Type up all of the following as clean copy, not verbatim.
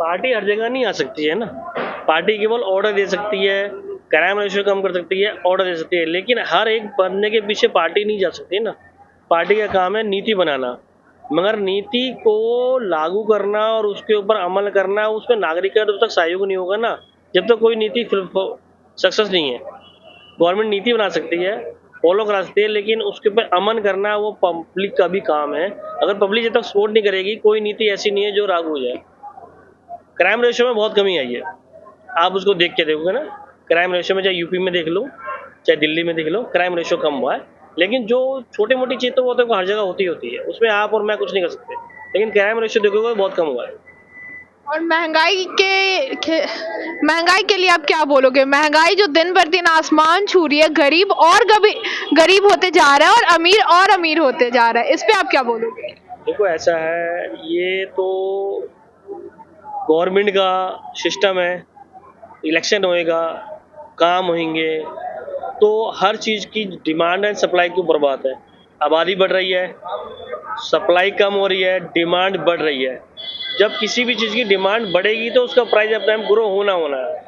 Party हर जगह नहीं आ सकती है ना। पार्टी केवल ऑर्डर दे सकती है, क्राइम रेशियो कम कर सकती है, ऑर्डर दे सकती है, लेकिन हर एक बंदे के पीछे पार्टी नहीं जा सकती ना। पार्टी का काम है नीति बनाना, मगर नीति को लागू करना और उसके ऊपर अमल करना, उसमें नागरिक का जब तक सहयोग नहीं होगा ना, जब तक कोई नीति सक्सेस नहीं है। गवर्नमेंट नीति बना सकती है, फॉलो करा सकती है, लेकिन उसके ऊपर अमल करना वो पब्लिक का भी काम है। अगर पब्लिक जब तक सपोर्ट नहीं करेगी, कोई नीति ऐसी नहीं है जो लागू हो जाए। क्राइम रेशियो में बहुत कमी आई है, आप उसको देख के देखोगे ना। क्राइम रेशियो में चाहे यूपी में देख लो, चाहे दिल्ली में देख लो, क्राइम रेशियो कम हुआ है। लेकिन जो छोटी मोटी चीज़ तो वो तो हर जगह होती है, उसमें आप और मैं कुछ नहीं कर सकते। लेकिन क्राइम रेशियो देखोगे बहुत कम हुआ है। और महंगाई के लिए आप क्या बोलोगे? महंगाई जो दिन भर दिन आसमान छू रही है, गरीब और गरीब होते जा रहा है और अमीर होते जा रहा है, इस पे आप क्या बोलोगे? देखो ऐसा है, ये तो गवर्नमेंट का सिस्टम है। इलेक्शन होएगा, काम होंगे, तो हर चीज़ की डिमांड एंड सप्लाई के ऊपर बात है। आबादी बढ़ रही है, सप्लाई कम हो रही है, डिमांड बढ़ रही है। जब किसी भी चीज़ की डिमांड बढ़ेगी तो उसका प्राइस अपने आप ग्रो होना है।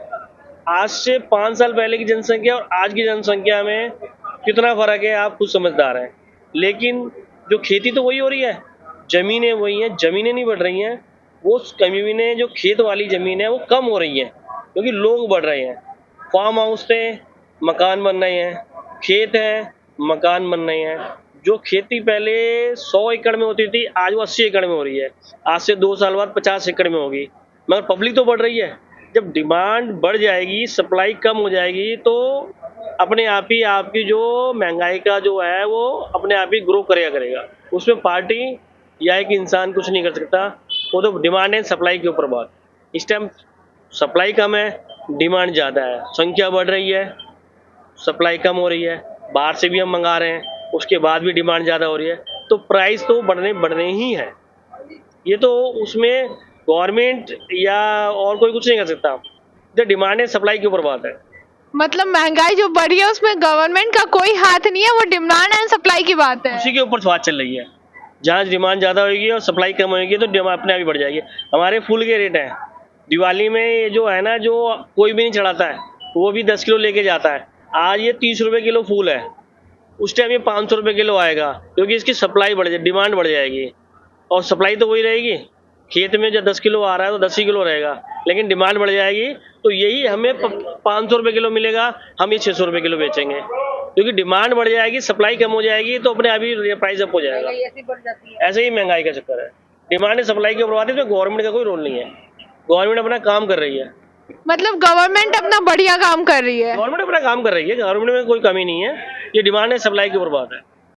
आज से 5 साल पहले की जनसंख्या और आज की जनसंख्या में कितना फ़र्क है, आप खुद समझदार हैं। लेकिन जो खेती तो वही हो रही है, ज़मीनें वही हैं, ज़मीनें नहीं बढ़ रही हैं। वो ज़मीनें जो खेत वाली ज़मीन है वो कम हो रही हैं, क्योंकि लोग बढ़ रहे हैं। फार्म हाउस थे, मकान बन रहे हैं, खेत हैं, मकान बन रहे हैं। जो खेती पहले 100 एकड़ में होती थी, आज वो 80 एकड़ में हो रही है। आज से 2 साल बाद 50 एकड़ में होगी, मगर पब्लिक तो बढ़ रही है। जब डिमांड बढ़ जाएगी, सप्लाई कम हो जाएगी, तो अपने आप ही आपकी जो महंगाई का जो है वो अपने आप ही ग्रो करेगा। उसमें पार्टी या एक इंसान कुछ नहीं कर सकता। वो तो डिमांड एंड सप्लाई के ऊपर बात। इस टाइम सप्लाई कम है, डिमांड ज़्यादा है, संख्या बढ़ रही है, सप्लाई कम हो रही है, बाहर से भी हम मंगा रहे हैं, उसके बाद भी डिमांड ज़्यादा हो रही है, तो प्राइस तो बढ़ने ही है। ये तो उसमें गवर्नमेंट या और कोई कुछ नहीं कर सकता। जो डिमांड है सप्लाई के ऊपर बात है। मतलब महंगाई जो बढ़ी है उसमें गवर्नमेंट का कोई हाथ नहीं है, वो डिमांड एंड सप्लाई की बात है। उसी के ऊपर बात चल रही है। जहाँ डिमांड ज़्यादा होगी और सप्लाई कम होगी तो डिमांड अपने आप ही बढ़ जाएगी। हमारे फूल के रेट हैं, दिवाली में ये जो है ना, जो कोई भी नहीं चढ़ाता है वो भी 10 किलो लेके जाता है। आज ये 30 रुपये किलो फूल है, उस टाइम ये 500 रुपये किलो आएगा, क्योंकि इसकी सप्लाई बढ़ जाए, डिमांड बढ़ जाएगी और सप्लाई तो वही रहेगी। खेत में जब 10 किलो आ रहा है तो 10 ही किलो रहेगा, लेकिन डिमांड बढ़ जाएगी, तो यही हमें 500 रुपये किलो मिलेगा, हम ये 600 रुपये किलो बेचेंगे। क्योंकि डिमांड बढ़ जाएगी, सप्लाई कम हो जाएगी, तो अपने आप ही प्राइस अप हो जाएगा। ऐसे ही महंगाई का चक्कर है। डिमांड एंड सप्लाई की बात है, इसमें गवर्नमेंट का कोई रोल नहीं है। गवर्नमेंट अपना काम कर रही है। मतलब गवर्नमेंट अपना बढ़िया काम कर रही है। गवर्नमेंट अपना काम कर रही है, गवर्नमेंट में कोई कमी नहीं है। ये डिमांड एंड सप्लाई के ऊपर बात है।